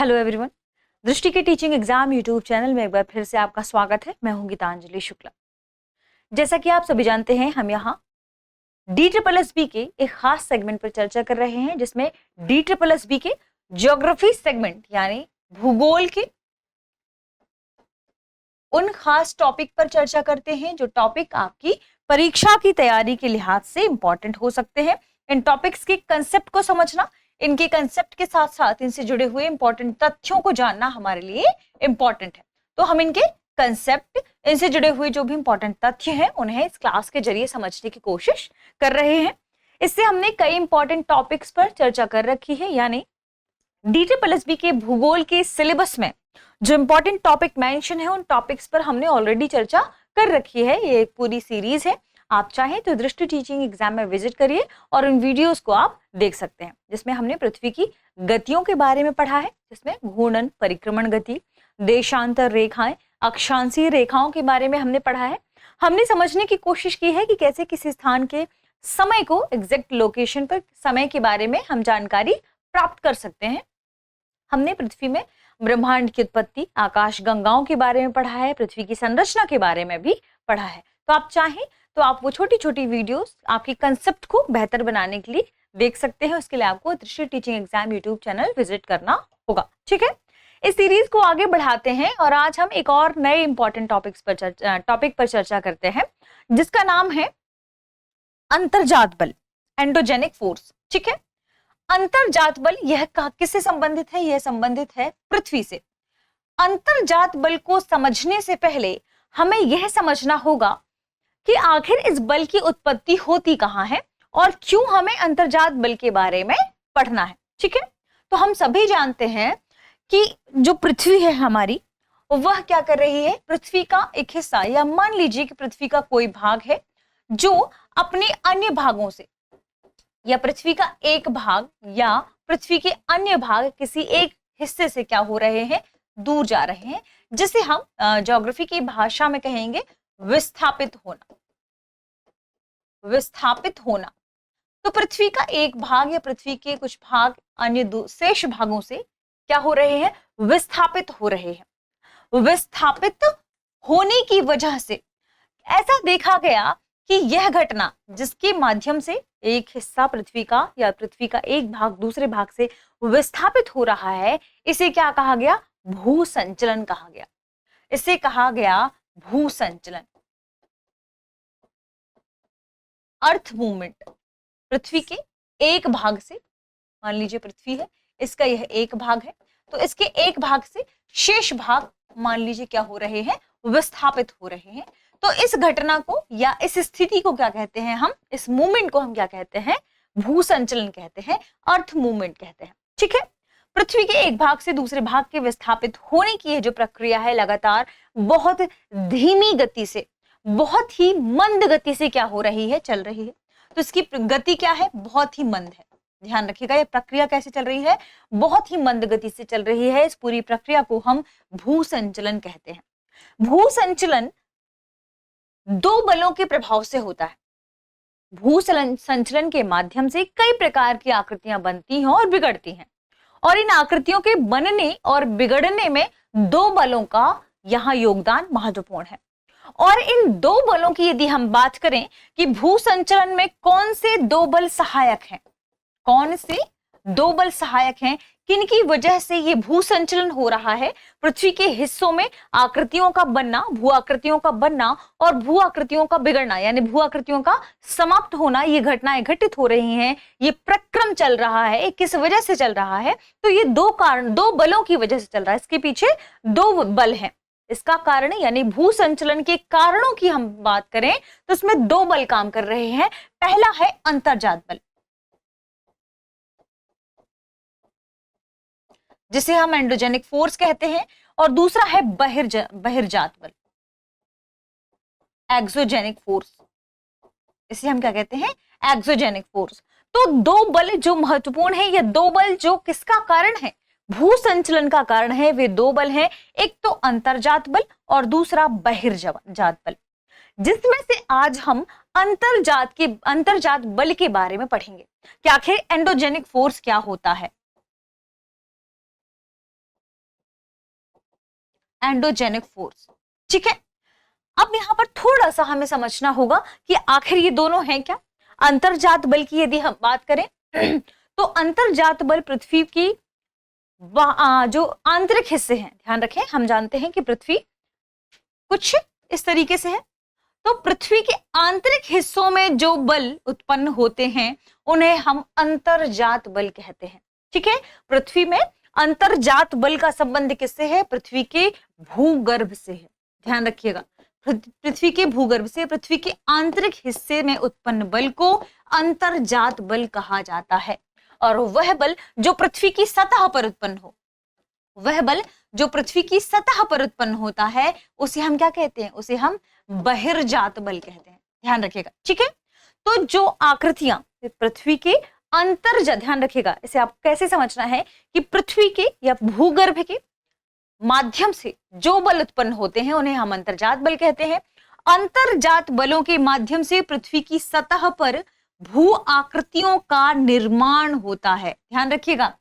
Hello everyone, दृष्टि के teaching exam YouTube channel में एक बार फिर से आपका स्वागत है। मैं हूं गीतांजलि शुक्ला। जैसा कि आप सभी जानते हैं, हम यहाँ DSSB के एक खास सेगमेंट पर चर्चा कर रहे हैं, जिसमें DSSB के ज्योग्राफी सेगमेंट यानी भूगोल के उन खास टॉपिक पर चर्चा करते हैं जो टॉपिक आपकी परीक्षा की तैयारी के लिहाज से इंपॉर्टेंट हो सकते हैं। इन टॉपिक्स के कंसेप्ट को समझना, इनके कंसेप्ट के साथ साथ इनसे जुड़े हुए इंपॉर्टेंट तथ्यों को जानना हमारे लिए इंपॉर्टेंट है। तो हम इनके कंसेप्ट, इनसे जुड़े हुए जो भी इंपॉर्टेंट तथ्य हैं, उन्हें इस क्लास के जरिए समझने की कोशिश कर रहे हैं। इससे हमने कई इंपॉर्टेंट टॉपिक्स पर चर्चा कर रखी है, यानी DSSB के भूगोल के सिलेबस में जो इंपॉर्टेंट टॉपिक मेंशन है, उन टॉपिक्स पर हमने ऑलरेडी चर्चा कर रखी है। ये एक पूरी सीरीज है। आप चाहें तो दृष्टि टीचिंग एग्जाम में विजिट करिए और उन वीडियोस को आप देख सकते हैं, जिसमें हमने पृथ्वी की गतियों के बारे में पढ़ा है, जिसमें घूर्णन, परिक्रमण गति, देशांतर रेखाएं, अक्षांशीय रेखाओं के बारे में हमने पढ़ा है। हमने समझने की कोशिश की है कि कैसे किसी स्थान के समय को, एग्जैक्ट लोकेशन पर समय के बारे में हम जानकारी प्राप्त कर सकते हैं। हमने पृथ्वी में ब्रह्मांड की उत्पत्ति, आकाश गंगाओं के बारे में पढ़ा है, पृथ्वी की संरचना के बारे में भी पढ़ा है। तो आप चाहें तो आप वो छोटी छोटी वीडियोस आपके कंसेप्ट को बेहतर बनाने के लिए देख सकते हैं। उसके लिए आपको दृष्टि teaching exam YouTube channel visit करना होगा। ठीक है, इस सीरीज को आगे बढ़ाते हैं और आज हम एक और नए इंपॉर्टेंट टॉपिक पर चर्चा करते हैं, जिसका नाम है अंतर्जात बल, एंडोजेनिक फोर्स। ठीक है, अंतर्जात बल यह किससे संबंधित है? यह संबंधित है पृथ्वी से। अंतर्जात बल को समझने से पहले हमें यह समझना होगा कि आखिर इस बल की उत्पत्ति होती कहां है और क्यों हमें अंतर्जात बल के बारे में पढ़ना है। ठीक है, तो हम सभी जानते हैं कि जो पृथ्वी है हमारी, वह क्या कर रही है? पृथ्वी का एक हिस्सा, या मान लीजिए कि पृथ्वी का कोई भाग है जो अपने अन्य भागों से, या पृथ्वी का एक भाग या पृथ्वी के अन्य भाग किसी एक हिस्से से क्या हो रहे हैं? दूर जा रहे हैं, जिसे हम ज्योग्राफी की भाषा में कहेंगे विस्थापित होना। विस्थापित होना। तो पृथ्वी का एक भाग या पृथ्वी के कुछ भाग अन्य शेष भागों से क्या हो रहे हैं? विस्थापित हो रहे हैं। विस्थापित होने की वजह से ऐसा देखा गया कि यह घटना, जिसके माध्यम से एक हिस्सा पृथ्वी का या पृथ्वी का एक भाग दूसरे भाग से विस्थापित हो रहा है, इसे क्या कहा गया? भूसंचलन कहा गया। इसे कहा गया भूसंचलन, अर्थ मूवमेंट। पृथ्वी के एक भाग से, मान लीजिए पृथ्वी है, इसका यह एक भाग है, तो इसके एक भाग से शेष भाग मान लीजिए क्या हो रहे हैं? विस्थापित हो रहे हैं। तो इस घटना को या इस स्थिति को क्या कहते हैं हम? इस मूवमेंट को हम क्या कहते हैं? भूसंचलन कहते हैं, अर्थ मूवमेंट कहते हैं। ठीक है, पृथ्वी के एक भाग से दूसरे भाग के विस्थापित होने की यह जो प्रक्रिया है, लगातार बहुत धीमी गति से, बहुत ही मंद गति से क्या हो रही है? चल रही है। तो इसकी गति क्या है? बहुत ही मंद है। ध्यान रखिएगा, यह प्रक्रिया कैसे चल रही है? बहुत ही मंद गति से चल रही है। इस पूरी प्रक्रिया को हम भूसंचलन कहते हैं। भूसंचलन दो बलों के प्रभाव से होता है। भूसंचलन के माध्यम से कई प्रकार की आकृतियां बनती हैं और बिगड़ती हैं, और इन आकृतियों के बनने और बिगड़ने में दो बलों का यहाँ योगदान महत्वपूर्ण है। और इन दो बलों की यदि हम बात करें कि भूसंचलन में कौन से दो बल सहायक हैं, कौन से दो बल सहायक हैं, किनकी वजह से ये भूसंचलन हो रहा है? पृथ्वी के हिस्सों में आकृतियों का बनना, भू आकृतियों का बनना और भू आकृतियों का बिगड़ना, यानी भू आकृतियों का समाप्त होना, ये घटनाएं घटित हो रही हैं। ये प्रक्रम चल रहा है, किस वजह से चल रहा है? तो ये दो कारण, दो बलों की वजह से चल रहा है। इसके पीछे दो बल हैं। इसका कारण यानी भूसंचलन के कारणों की हम बात करें तो इसमें दो बल काम कर रहे हैं। पहला है अंतर्जात बल, जिसे हम एंडोजेनिक फोर्स कहते हैं, और दूसरा है बहिर्जात बल, एक्सोजेनिक फोर्स। इसे हम क्या कहते हैं? Exogenic force. तो दो बल जो महत्वपूर्ण है, ये दो बल जो किसका कारण है? भूसंचलन का कारण है। वे दो बल हैं, एक तो अंतर्जात बल और दूसरा बहिर्जात बल, जिसमें से आज हम अंतर्जात बल के बारे में पढ़ेंगे कि आखिर एंडोजेनिक फोर्स क्या होता है। Endogenic force. ठीक है, अब यहाँ पर थोड़ा सा हमें समझना होगा कि आखिर ये दोनों हैं क्या। अंतर्जात बल की यदि हम बात करें तो अंतर्जात बल पृथ्वी की जो आंतरिक हिस्से हैं, ध्यान रखें हम जानते हैं कि पृथ्वी कुछ इस तरीके से है, तो पृथ्वी के आंतरिक हिस्सों में जो बल उत्पन्न होते हैं उन्हें हम अंतर्जात बल कहते हैं। ठीक है, पृथ्वी में अंतर्जात बल का संबंध किससे है? पृथ्वी के भूगर्भ से है। ध्यान रखिएगा, पृथ्वी के भूगर्भ से, पृथ्वी के आंतरिक हिस्से में उत्पन्न बल को अंतर्जात बल कहा जाता है। और वह बल जो पृथ्वी की सतह पर उत्पन्न हो, वह बल जो पृथ्वी की सतह पर उत्पन्न होता है उसे हम क्या कहते हैं? उसे हम बहिर्जात बल कहते हैं। ध्यान रखिएगा। ठीक है, तो जो आकृतियां पृथ्वी के अंतर्जात, ध्यान रखिएगा इसे आप कैसे समझना है कि पृथ्वी के या भूगर्भ के माध्यम से जो बल उत्पन्न होते हैं उन्हें हम अंतर्जात बल कहते हैं। अंतर्जात बलों के माध्यम से पृथ्वी की सतह पर भू आकृतियों का निर्माण होता है। ध्यान रखिएगा,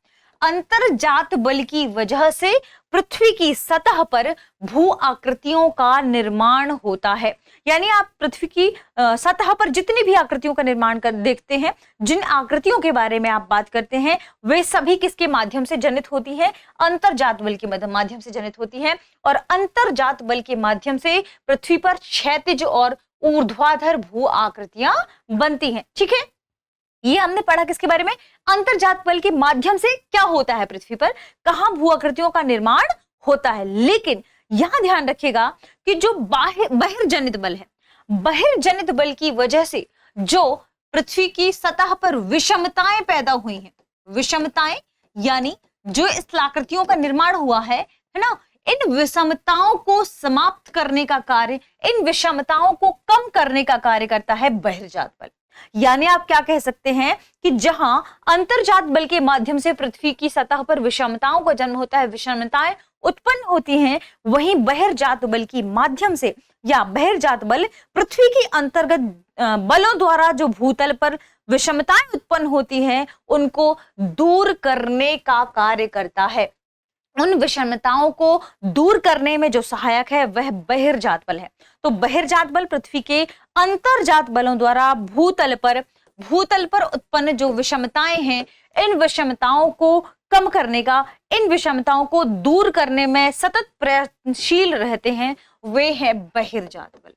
अंतर्जात बल की वजह से पृथ्वी की सतह पर भू आकृतियों का निर्माण होता है। यानी आप पृथ्वी की सतह पर जितनी भी आकृतियों का निर्माण कर देखते हैं, जिन आकृतियों के बारे में आप बात करते हैं, वे सभी किसके माध्यम से जनित होती है? अंतर्जात बल के माध्यम से जनित होती है। और अंतर्जात बल के माध्यम से पृथ्वी पर क्षैतिज और ऊर्ध्वाधर भू आकृतियां बनती हैं। ठीक है, ये हमने पढ़ा किसके बारे में? अंतर्जात बल के माध्यम से क्या होता है पृथ्वी पर, कहां भू आकृतियों का निर्माण होता है। लेकिन यहां ध्यान रखिएगा कि जो बहिर्जनित बल है, बहिर्जनित बल की वजह से जो पृथ्वी की सतह पर विषमताएं पैदा हुई हैं, विषमताएं यानी जो स्थलाकृतियों का निर्माण हुआ है ना, इन विषमताओं को समाप्त करने का कार्य, इन विषमताओं को कम करने का कार्य करता है बहिर्जात बल। यानी आप क्या कह सकते हैं कि जहां अंतर्जात बल के माध्यम से पृथ्वी की सतह पर विषमताओं का जन्म होता है, विषमताएं उत्पन्न होती हैं, वहीं बहिर्जात बल की माध्यम से या बहिर्जात बल पृथ्वी की अंतर्गत बलों द्वारा जो भूतल पर विषमताएं उत्पन्न होती हैं उनको दूर करने का कार्य करता है। उन विषमताओं को दूर करने में जो सहायक है वह बहिर्जात बल है। तो बहिर्जात बल पृथ्वी के अंतर्जात बलों द्वारा भूतल पर उत्पन्न जो विषमताएं हैं, इन विषमताओं को कम करने का, इन विषमताओं को दूर करने में सतत प्रयत्नशील रहते हैं, वे हैं बहिर्जात बल।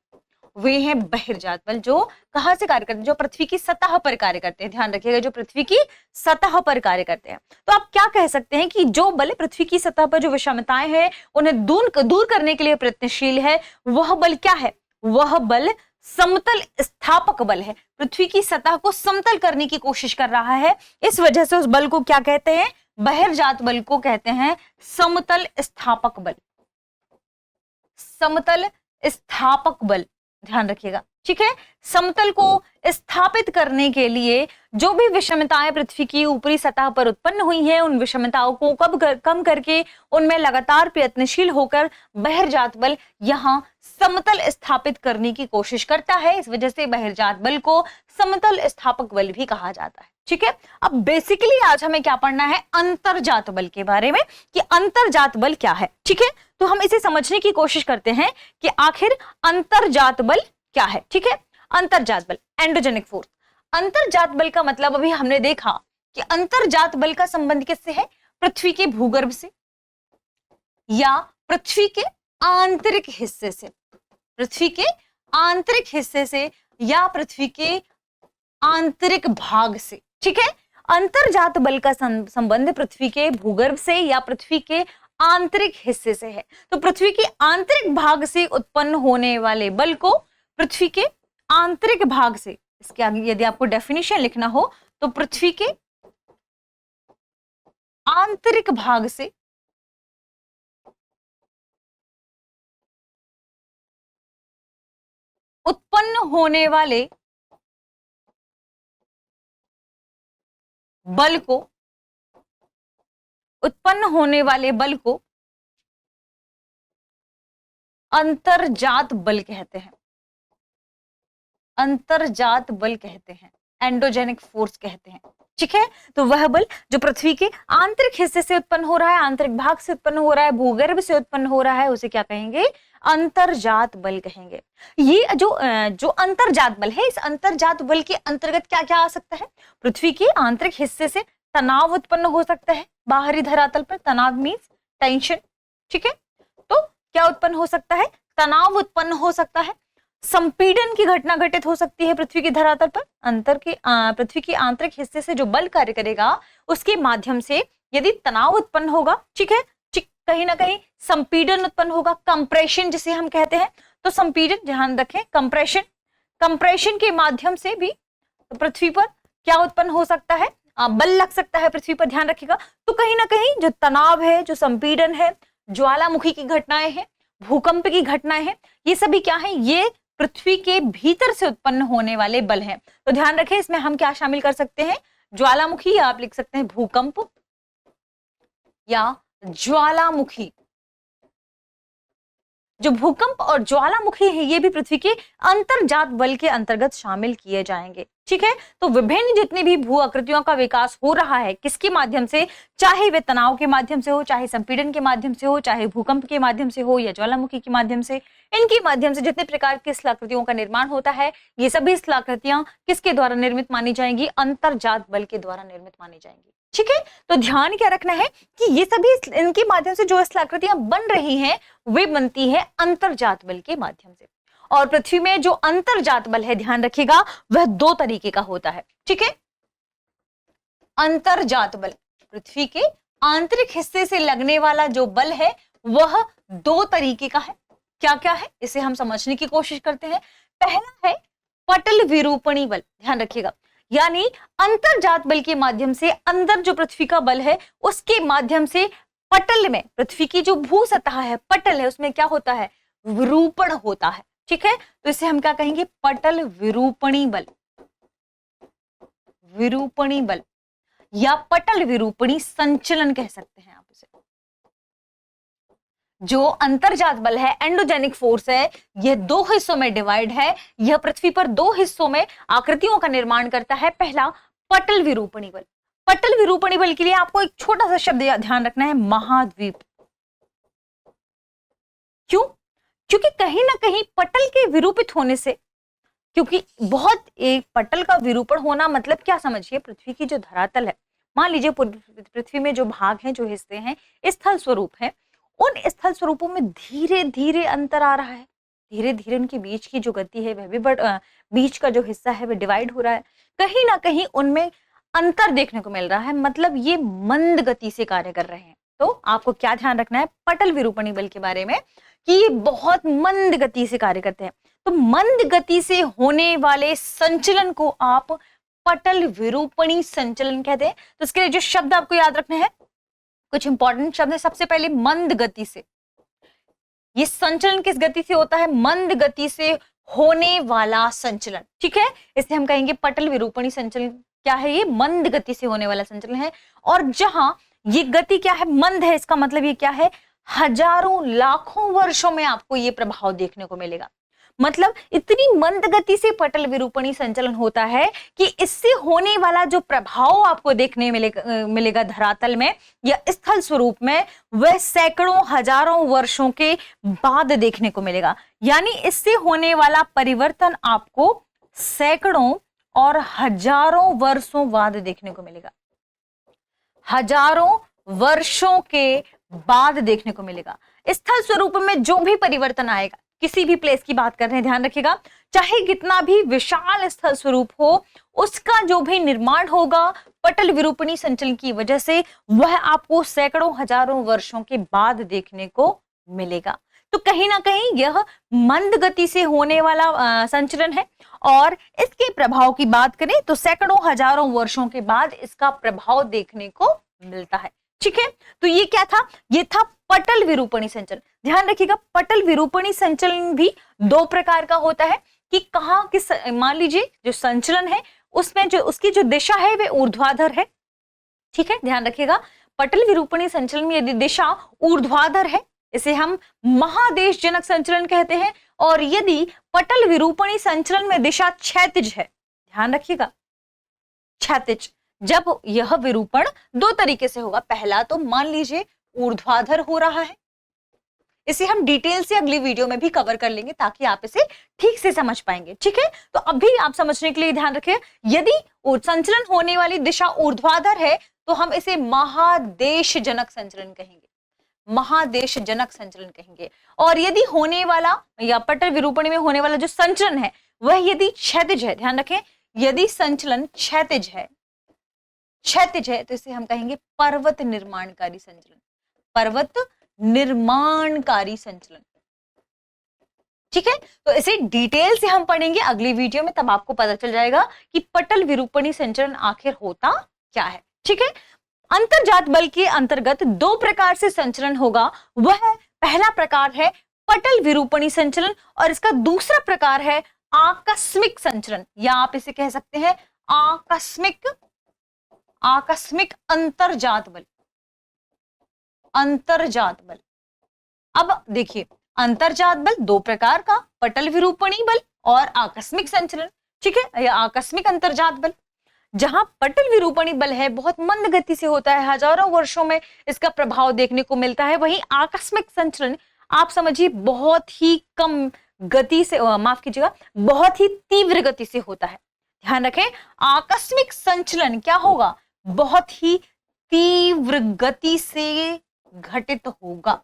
वे हैं बहिर्जात बल जो कहां से कार्य करते हैं? जो पृथ्वी की सतह पर कार्य करते हैं। ध्यान रखिएगा, जो पृथ्वी की सतह पर कार्य करते हैं। तो आप क्या कह सकते हैं कि जो बल पृथ्वी की सतह पर जो विषमताएं हैं उन्हें दूर करने के लिए प्रयत्नशील है, वह बल क्या है? वह बल समतल स्थापक बल है। पृथ्वी की सतह को समतल करने की कोशिश कर रहा है, इस वजह से उस बल को क्या कहते हैं? बहिर्जात बल को कहते हैं समतल स्थापक बल। समतल स्थापक बल, ध्यान रखिएगा। ठीक है, समतल को स्थापित करने के लिए जो भी विषमताएं पृथ्वी की ऊपरी सतह पर उत्पन्न हुई हैं, उन विषमताओं को कम करके उनमें लगातार प्रयत्नशील होकर बहिर्जात बल यहां समतल स्थापित करने की कोशिश करता है। इस वजह से बहिर्जात बल को समतल स्थापक बल भी कहा जाता है। ठीक है, अब बेसिकली आज हमें क्या पढ़ना है? अंतर्जात बल के बारे में कि अंतर्जात बल क्या है। ठीक है, तो हम इसे समझने की कोशिश करते हैं कि आखिर अंतर्जात बल क्या है। ठीक है, अंतर्जात बल, एंडोजेनिक फोर्स। अंतर्जात बल का मतलब अभी हमने देखा कि अंतर्जात बल का संबंध किससे है? पृथ्वी के भूगर्भ से या पृथ्वी के आंतरिक हिस्से से, पृथ्वी के आंतरिक हिस्से से या पृथ्वी के आंतरिक भाग से। ठीक है, अंतर्जात बल का संबंध पृथ्वी के भूगर्भ से या पृथ्वी के आंतरिक हिस्से से है। तो पृथ्वी के आंतरिक भाग से उत्पन्न होने वाले बल को पृथ्वी के आंतरिक भाग से, इसके आगे यदि आपको डेफिनेशन लिखना हो तो पृथ्वी के आंतरिक भाग से उत्पन्न होने वाले बल को, अंतर्जात बल कहते हैं। अंतर्जात बल कहते हैं, एंडोजेनिक फोर्स कहते हैं। ठीक है। तो वह बल जो पृथ्वी के आंतरिक हिस्से से उत्पन्न हो रहा है, आंतरिक भाग से उत्पन्न हो रहा है, भूगर्भ से उत्पन्न हो रहा है, उसे क्या कहेंगे? अंतर्जात बल कहेंगे। ये जो अंतर्जात बल है, इस अंतर्जात बल के अंतर्गत क्या क्या आ सकता है? पृथ्वी के आंतरिक हिस्से से तनाव उत्पन्न हो सकता है, बाहरी धरातल पर तनाव मीन्स टेंशन, ठीक है। तो क्या उत्पन्न हो सकता है? तनाव उत्पन्न हो सकता है। संपीड़न की घटना घटित हो सकती है पृथ्वी की धरातल पर। पृथ्वी के आंतरिक हिस्से से जो बल कार्य करेगा उसके माध्यम से यदि तनाव उत्पन्न होगा, ठीक है, कहीं ना कहीं संपीड़न उत्पन्न होगा, कंप्रेशन जिसे हम कहते हैं। तो संपीड़न, ध्यान रखें, कंप्रेशन के माध्यम से भी पृथ्वी पर क्या उत्पन्न हो सकता है? बल लग सकता है पृथ्वी पर, ध्यान रखिएगा। तो कहीं ना कहीं जो तनाव है, जो संपीड़न है, ज्वालामुखी की घटनाएं हैं, भूकंप की घटनाएं हैं, ये सभी क्या है? ये पृथ्वी के भीतर से उत्पन्न होने वाले बल हैं। तो ध्यान रखें, इसमें हम क्या शामिल कर सकते हैं? ज्वालामुखी, या आप लिख सकते हैं भूकंप या ज्वालामुखी। जो भूकंप और ज्वालामुखी है ये भी पृथ्वी के अंतर्जात बल के अंतर्गत शामिल किए जाएंगे, ठीक है। तो विभिन्न जितनी भी भू आकृतियों का विकास हो रहा है, किसके माध्यम से? चाहे वे तनाव के माध्यम से हो, चाहे संपीड़न के माध्यम से हो, चाहे भूकंप के माध्यम से हो, या ज्वालामुखी के माध्यम से, इनके माध्यम से जितने प्रकार की स्थलाकृतियों का निर्माण होता है, ये सभी स्थलाकृतियां किसके द्वारा निर्मित मानी जाएंगी? अंतर्जात बल के द्वारा निर्मित मानी जाएंगी, ठीक है। तो ध्यान क्या रखना है कि ये सभी इनके माध्यम से जो स्थलाकृतियां बन रही हैं वे बनती है अंतर्जात बल के माध्यम से। और पृथ्वी में जो अंतर्जात बल है, ध्यान रखिएगा, वह दो तरीके का होता है, ठीक है। अंतर्जात बल, पृथ्वी के आंतरिक हिस्से से लगने वाला जो बल है वह दो तरीके का है। क्या क्या है इसे हम समझने की कोशिश करते हैं। पहला है पटल विरूपणी बल, ध्यान रखिएगा, यानी अंतर्जात बल के माध्यम से अंदर जो पृथ्वी का बल है उसके माध्यम से पटल में, पृथ्वी की जो भू सतह है, पटल है, उसमें क्या होता है? विरूपण होता है, ठीक है। तो इसे हम क्या कहेंगे? पटल विरूपणी बल, विरूपणी बल या पटल विरूपणी संचलन कह सकते हैं आप इसे। जो अंतर्जात बल है, एंडोजेनिक फोर्स है, यह दो हिस्सों में डिवाइड है। यह पृथ्वी पर दो हिस्सों में आकृतियों का निर्माण करता है। पहला पटल विरूपणी बल। पटल विरूपणी बल के लिए आपको एक छोटा सा शब्द ध्यान रखना है, महाद्वीप। क्यों? क्योंकि कहीं ना कहीं पटल के विरूपित होने से, क्योंकि बहुत एक पटल का विरूपण होना मतलब क्या समझिए? पृथ्वी की जो धरातल है, मान लीजिए पृथ्वी में जो भाग हैं, जो हिस्से हैं, स्थल स्वरूप है, उन स्थल स्वरूपों में धीरे धीरे अंतर आ रहा है। धीरे धीरे उनके बीच की जो गति है वह भी बीच का जो हिस्सा है वह डिवाइड हो रहा है। कहीं ना कहीं उनमें अंतर देखने को मिल रहा है, मतलब ये मंद गति से कार्य कर रहे हैं। तो आपको क्या ध्यान रखना है पटल विरूपणी बल के बारे में कि ये बहुत मंद गति से कार्य करते हैं। तो मंद गति से होने वाले संचलन को आप पटल विरूपणी संचलन कहते हैं। तो इसके लिए जो शब्द आपको याद रखना है, कुछ इंपॉर्टेंट शब्द है। सबसे पहले मंद गति से, ये संचलन किस गति से होता है? मंद गति से होने वाला संचलन, ठीक है। इसे हम कहेंगे पटल विरूपणी संचलन। क्या है ये? मंद गति से होने वाला संचलन है। और जहां ये गति क्या है? मंद है, इसका मतलब ये क्या है? हजारों लाखों वर्षों में आपको ये प्रभाव देखने को मिलेगा। मतलब इतनी मंद गति से पटल विरूपणी संचलन होता है कि इससे होने वाला जो प्रभाव आपको देखने मिलेगा धरातल में या स्थल स्वरूप में, वह सैकड़ों हजारों वर्षों के बाद देखने को मिलेगा। यानी इससे होने वाला परिवर्तन आपको सैकड़ों और हजारों वर्षों बाद देखने को मिलेगा। हजारों वर्षों के बाद देखने को मिलेगा। स्थल स्वरूप में जो भी परिवर्तन आएगा, किसी भी प्लेस की बात कर रहे हैं, ध्यान रखिएगा, चाहे कितना भी विशाल स्थल स्वरूप हो, उसका जो भी निर्माण होगा पटल विरूपणी संचलन की वजह से, वह आपको सैकड़ों हजारों वर्षों के बाद देखने को मिलेगा। तो कहीं ना कहीं यह मंद गति से होने वाला संचलन है। और इसके प्रभाव की बात करें तो सैकड़ों हजारों वर्षों के बाद इसका प्रभाव देखने को मिलता है, ठीक है। तो ये क्या था? ये था पटल विरूपणी संचलन। ध्यान रखिएगा, पटल विरूपणी संचलन भी दो प्रकार का होता है कि कहां किस, मान लीजिए जो संचलन है उसमें जो उसकी जो दिशा है वह ऊर्ध्वाधर है, ठीक है। ध्यान रखिएगा, पटल विरूपणी संचलन में यदि दिशा ऊर्ध्वाधर है, इसे हम महादेश जनक संचलन कहते हैं। और यदि पटल विरूपणी संचलन में दिशा क्षैतिज है, ध्यान रखिएगा, क्षैतिज, जब यह विरूपण दो तरीके से होगा। पहला तो मान लीजिए ऊर्ध्वाधर हो रहा है, इसे हम डिटेल से अगली वीडियो में भी कवर कर लेंगे ताकि आप इसे ठीक से समझ पाएंगे। ठीक है, तो अभी आप समझने के लिए ध्यान रखिए, यदि संचलन होने वाली दिशा ऊर्ध्वाधर है तो हम इसे महादेशजनक संचलन कहेंगे, महादेशजनक संचलन कहेंगे। और यदि होने वाला या पटल विरूपणी में होने वाला जो संचलन है वह यदि क्षैतिज है, ध्यान रखें, यदि संचलन क्षैतिज है, क्षैतिज है तो इसे हम कहेंगे पर्वत निर्माणकारी संचलन, पर्वत निर्माणकारी संचलन। ठीक है, तो इसे डिटेल से हम पढ़ेंगे अगली वीडियो में, तब आपको पता चल जाएगा कि पटल विरूपणी संचलन आखिर होता क्या है। ठीक है, अंतर्जात बल के अंतर्गत दो प्रकार से संचलन होगा। वह पहला प्रकार है पटल विरूपणी संचलन और इसका दूसरा प्रकार है आकस्मिक संचलन, या आप इसे कह सकते हैं आकस्मिक, आकस्मिक अंतर्जात बल, अंतर्जात बल। अब देखिए, अंतर्जात बल दो प्रकार का, पटल विरूपणी बल और आकस्मिक संचलन। ठीक है, या आकस्मिक अंतर्जात बल। जहां पटल विरूपणी बल है बहुत मंद गति से होता है, हजारों वर्षों में इसका प्रभाव देखने को मिलता है, वहीं आकस्मिक संचलन आप समझिए बहुत ही कम गति से, माफ कीजिएगा, बहुत ही तीव्र गति से होता है। ध्यान रखें, आकस्मिक संचलन क्या होगा, बहुत ही तीव्र गति से घटित होगा।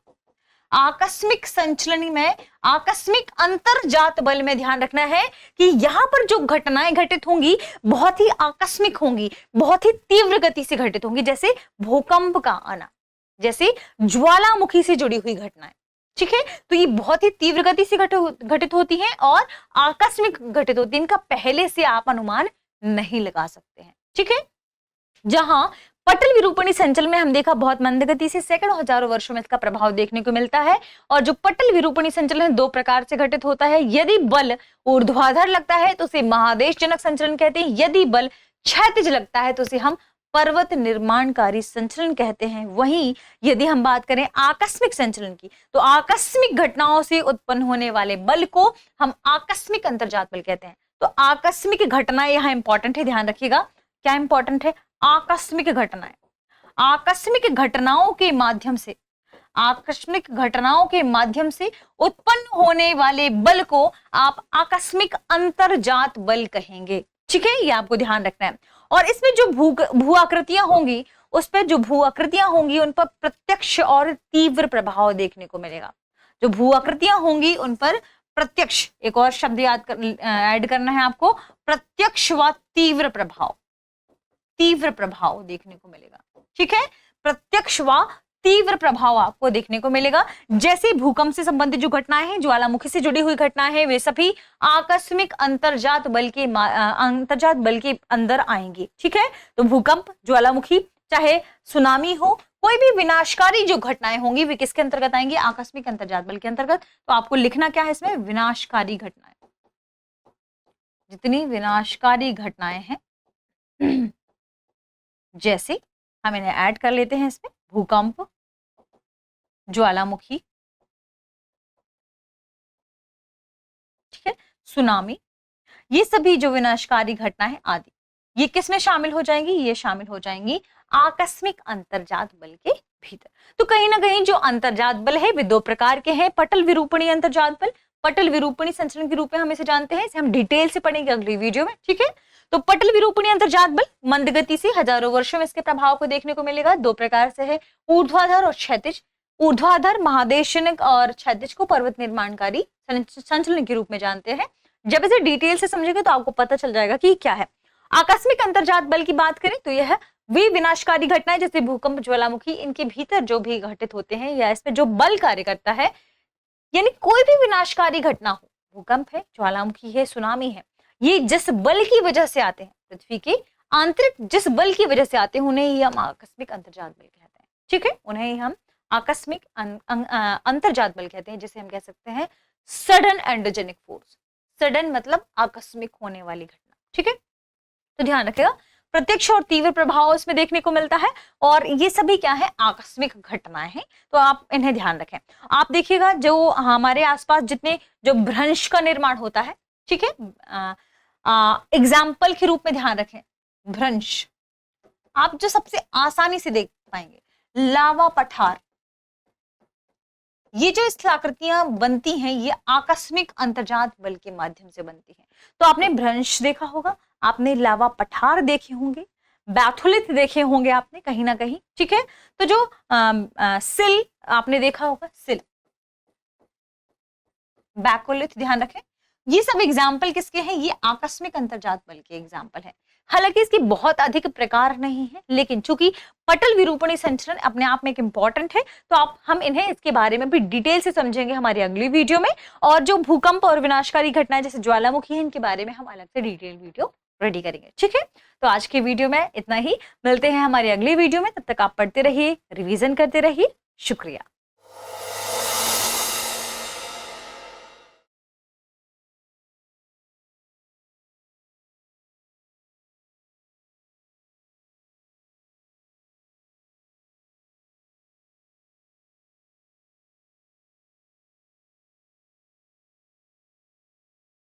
आकस्मिक संचलन में, आकस्मिक अंतर्जात बल में ध्यान रखना है कि यहां पर जो घटनाएं घटित होंगी बहुत ही आकस्मिक होंगी, बहुत ही तीव्र गति से घटित होंगी, जैसे भूकंप का आना, जैसे ज्वालामुखी से जुड़ी हुई घटनाएं। ठीक है, तो ये बहुत ही तीव्र गति से घटित होती हैं और आकस्मिक घटित होती है, इनका पहले से आप अनुमान नहीं लगा सकते हैं। ठीक है, जहां पटल विरूपणी संचलन में हम देखा बहुत मंद गति से सैकड़ों हजारों वर्षों में इसका प्रभाव देखने को मिलता है। और जो पटल विरूपणी संचलन दो प्रकार से घटित होता है, यदि बल ऊर्ध्वाधर लगता है तो उसे महादेशजनक संचलन कहते हैं, यदि बल क्षैतिज लगता है तो उसे हम पर्वत निर्माणकारी संचलन कहते हैं। वहीं यदि हम बात करें आकस्मिक संचलन की, तो आकस्मिक घटनाओं से उत्पन्न होने वाले बल को हम आकस्मिक अंतर्जात बल कहते हैं। तो आकस्मिक घटनाएं यहाँ इंपॉर्टेंट है, ध्यान रखिएगा, क्या इंपॉर्टेंट है, आकस्मिक घटनाएं। आकस्मिक घटनाओं के माध्यम से, आकस्मिक घटनाओं के माध्यम से उत्पन्न होने वाले बल को आप आकस्मिक अंतर्जात बल कहेंगे। ठीक है, ये आपको ध्यान रखना है। और इसमें जो भू आकृतियां होंगी, उस पर जो भू आकृतियां होंगी उन पर प्रत्यक्ष और तीव्र प्रभाव देखने को मिलेगा। जो भू आकृतियां होंगी उन पर प्रत्यक्ष, एक और शब्द ऐड करना है आपको, प्रत्यक्ष व तीव्र प्रभाव, तीव्र प्रभाव देखने को मिलेगा। ठीक है, प्रत्यक्ष व तीव्र प्रभाव आपको देखने को मिलेगा। जैसे भूकंप से संबंधित जो घटनाएं हैं, ज्वालामुखी से जुड़ी हुई घटनाएं हैं, वे सभी आकस्मिक अंतर्जात बल के अंदर आएंगी। ठीक है, तो भूकंप, ज्वालामुखी, चाहे सुनामी हो, कोई भी विनाशकारी जो घटनाएं होंगी वे किसके अंतर्गत आएंगी, आकस्मिक अंतर्जात बल के अंतर्गत। तो आपको लिखना क्या है इसमें, विनाशकारी घटनाएं, जितनी विनाशकारी घटनाएं हैं जैसे हम इन्हें ऐड कर लेते हैं इसमें, भूकंप, ज्वालामुखी, ठीक है, सुनामी, ये सभी जो विनाशकारी घटना है आदि, ये किस में शामिल हो जाएंगी, ये शामिल हो जाएंगी आकस्मिक अंतर्जात बल के भीतर। तो कहीं ना कहीं जो अंतर्जात बल है वे दो प्रकार के हैं, पटल विरूपणी अंतर्जात बल, पटल विरूपणी संचलन के रूप में हम इसे जानते हैं, इसे हम डिटेल से पढ़ेंगे अगली वीडियो में। ठीक है, तो पटल विरूपणी अंतर्जात बल मंद गति से हजारों वर्षों में इसके प्रभाव को देखने को मिलेगा। दो प्रकार से है, ऊर्ध्वाधर और क्षैतिज। ऊर्ध्वाधर महादेशजनक और क्षैतिज को पर्वत निर्माणकारी संचलन के रूप में जानते हैं। जब इसे डिटेल से समझेंगे तो आपको पता चल जाएगा कि क्या है। आकस्मिक अंतर्जात बल की बात करें तो यह वे विनाशकारी घटनाएं जैसे भूकंप, ज्वालामुखी, इनके भीतर जो भी घटित होते हैं या इस पे जो बल कार्य करता है, यानी कोई भी विनाशकारी घटना हो, भूकंप है, ज्वालामुखी है, सुनामी है, ये जिस बल की वजह से आते हैं, पृथ्वी के आंतरिक जिस बल की वजह से आते हैं, उन्हें ही हम आकस्मिक अंतर्जात बल कहते हैं। ठीक है, उन्हें ही हम आकस्मिक अंतर्जात बल कहते हैं, जिसे हम कह सकते हैं सडन एंडोजेनिक फोर्स। सडन मतलब आकस्मिक होने वाली घटना। ठीक है, तो ध्यान रखिएगा, प्रत्यक्ष और तीव्र प्रभाव इसमें देखने को मिलता है और ये सभी क्या है, आकस्मिक घटनाएं हैं, तो आप इन्हें ध्यान रखें। आप देखिएगा जो हमारे आसपास जितने जो भ्रंश का निर्माण होता है, ठीक है, एग्जाम्पल के रूप में ध्यान रखें, भ्रंश, आप जो सबसे आसानी से देख पाएंगे, लावा पठार, ये जो स्थलाकृतियां बनती हैं ये आकस्मिक अंतर्जात बल के माध्यम से बनती हैं। तो आपने भ्रंश देखा होगा, आपने लावा पठार देखे होंगे, बैथोलिथ देखे होंगे आपने कहीं ना कहीं, ठीक है। तो जो सिल आपने देखा होगा, सिल, बैकोलिथ ध्यान रखें, ये सब एग्जाम्पल किसके हैं, ये आकस्मिक अंतर्जात बल के एग्जाम्पल है। हालांकि इसके बहुत अधिक प्रकार नहीं है, लेकिन चूंकि पटल विरूपणी संचरण अपने आप में एक इंपॉर्टेंट है, तो हम इन्हें इसके बारे में भी डिटेल से समझेंगे हमारी अगली वीडियो में। और जो भूकंप और विनाशकारी घटनाएं जैसे ज्वालामुखी है, इनके बारे में हम अलग से डिटेल वीडियो रेडी करेंगे, ठीक है। तो आज के वीडियो में इतना ही, मिलते हैं हमारी अगली वीडियो में, तब तक आप पढ़ते रहिए, रिवीजन करते रहिए, शुक्रिया।